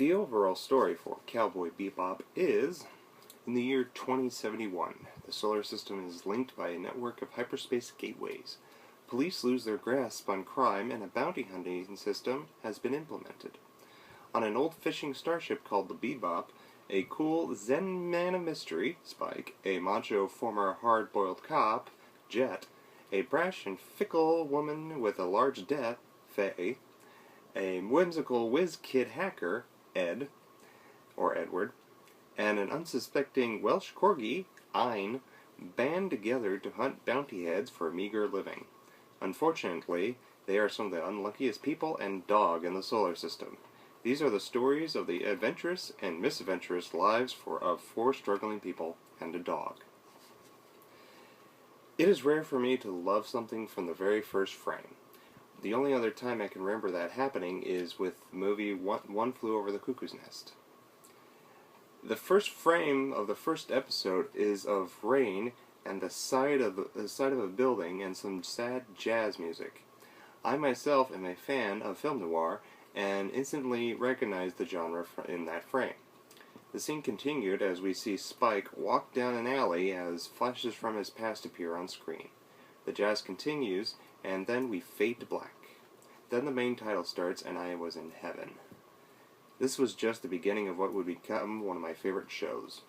The overall story for Cowboy Bebop is, in the year 2071, the solar system is linked by a network of hyperspace gateways. Police lose their grasp on crime and a bounty hunting system has been implemented. On an old fishing starship called the Bebop, a cool Zen man of mystery, Spike, a macho former hard-boiled cop, Jet, a brash and fickle woman with a large debt, Faye, a whimsical whiz-kid hacker, Ed, or Edward, and an unsuspecting Welsh corgi, Ein, band together to hunt bounty heads for a meager living. Unfortunately, they are some of the unluckiest people and dog in the solar system. These are the stories of the adventurous and misadventurous lives of four struggling people and a dog. It is rare for me to love something from the very first frame. The only other time I can remember that happening is with the movie One Flew Over the Cuckoo's Nest. The first frame of the first episode is of rain and the side of a building and some sad jazz music. I myself am a fan of film noir and instantly recognized the genre in that frame. The scene continued as we see Spike walk down an alley as flashes from his past appear on screen. The jazz continues, and then we fade to black. Then the main title starts, and I was in heaven. This was just the beginning of what would become one of my favorite shows.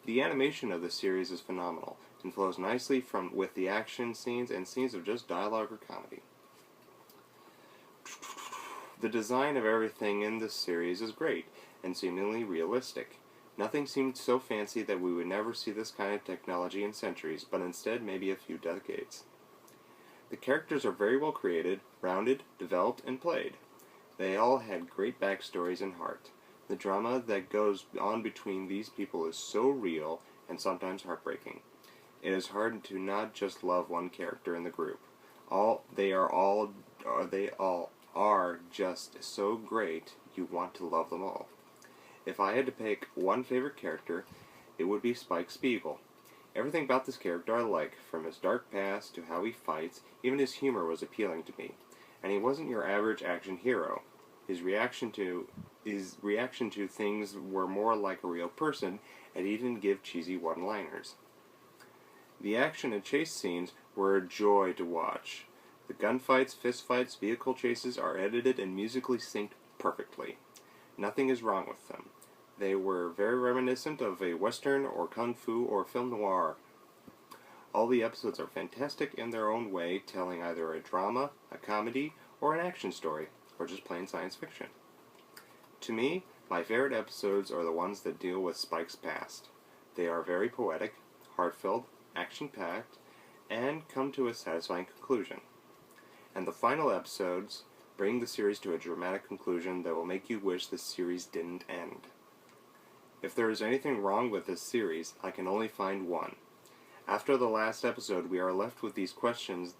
The animation of the series is phenomenal, and flows nicely with the action scenes and scenes of just dialogue or comedy. The design of everything in this series is great, and seemingly realistic. Nothing seemed so fancy that we would never see this kind of technology in centuries, but instead maybe a few decades. The characters are very well created, rounded, developed, and played. They all had great backstories and heart. The drama that goes on between these people is so real and sometimes heartbreaking. It is hard to not just love one character in the group. They all are just so great you want to love them all. If I had to pick one favorite character, it would be Spike Spiegel. Everything about this character I like, from his dark past to how he fights, even his humor was appealing to me. And he wasn't your average action hero. His reaction to things were more like a real person, and he didn't give cheesy one-liners. The action and chase scenes were a joy to watch. The gunfights, fistfights, vehicle chases are edited and musically synced perfectly. Nothing is wrong with them. They were very reminiscent of a western or kung fu or film noir. All the episodes are fantastic in their own way, telling either a drama, a comedy, or an action story, or just plain science fiction. To me, my favorite episodes are the ones that deal with Spike's past. They are very poetic, heartfelt, action-packed, and come to a satisfying conclusion. And the final episodes bring the series to a dramatic conclusion that will make you wish the series didn't end. If there is anything wrong with this series, I can only find one. After the last episode, we are left with these questions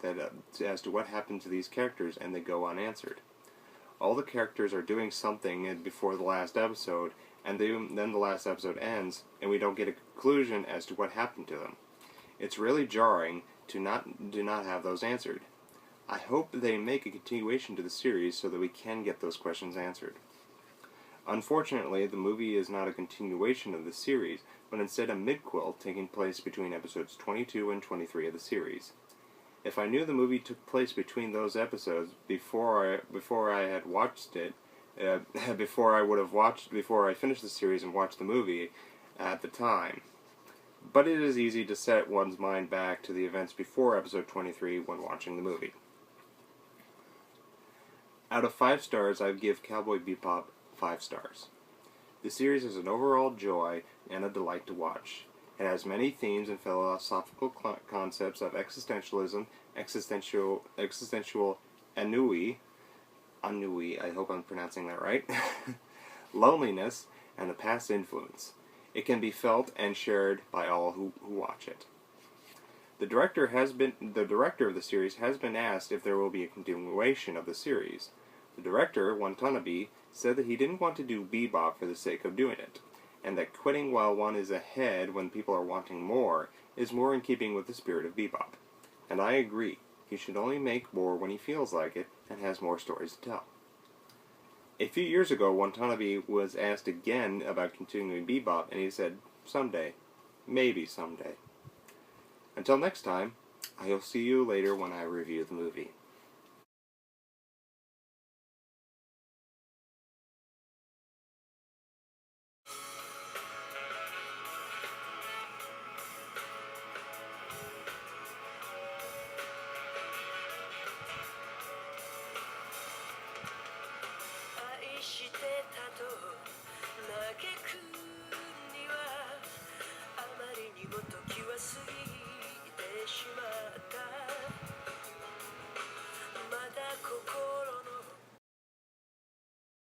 as to what happened to these characters, and they go unanswered. All the characters are doing something before the last episode, and then the last episode ends, and we don't get a conclusion as to what happened to them. It's really jarring to not have those answered. I hope they make a continuation to the series so that we can get those questions answered. Unfortunately, the movie is not a continuation of the series, but instead a midquel taking place between episodes 22 and 23 of the series. If I knew the movie took place between those episodes before I had watched it, before I finished the series and watched the movie at the time. But it is easy to set one's mind back to the events before episode 23 when watching the movie. Out of 5 stars, I give Cowboy Bebop 5 stars. The series is an overall joy and a delight to watch. It has many themes and philosophical concepts of existentialism, existential ennui, I hope I'm pronouncing that right, loneliness, and the past influence. It can be felt and shared by all who watch it. The director of the series has been asked if there will be a continuation of the series. The director, Watanabe, said that he didn't want to do Bebop for the sake of doing it, and that quitting while one is ahead when people are wanting more is more in keeping with the spirit of Bebop. And I agree. He should only make more when he feels like it and has more stories to tell. A few years ago, Watanabe was asked again about continuing Bebop, and he said, someday. Maybe someday. Until next time, I'll see you later when I review the movie.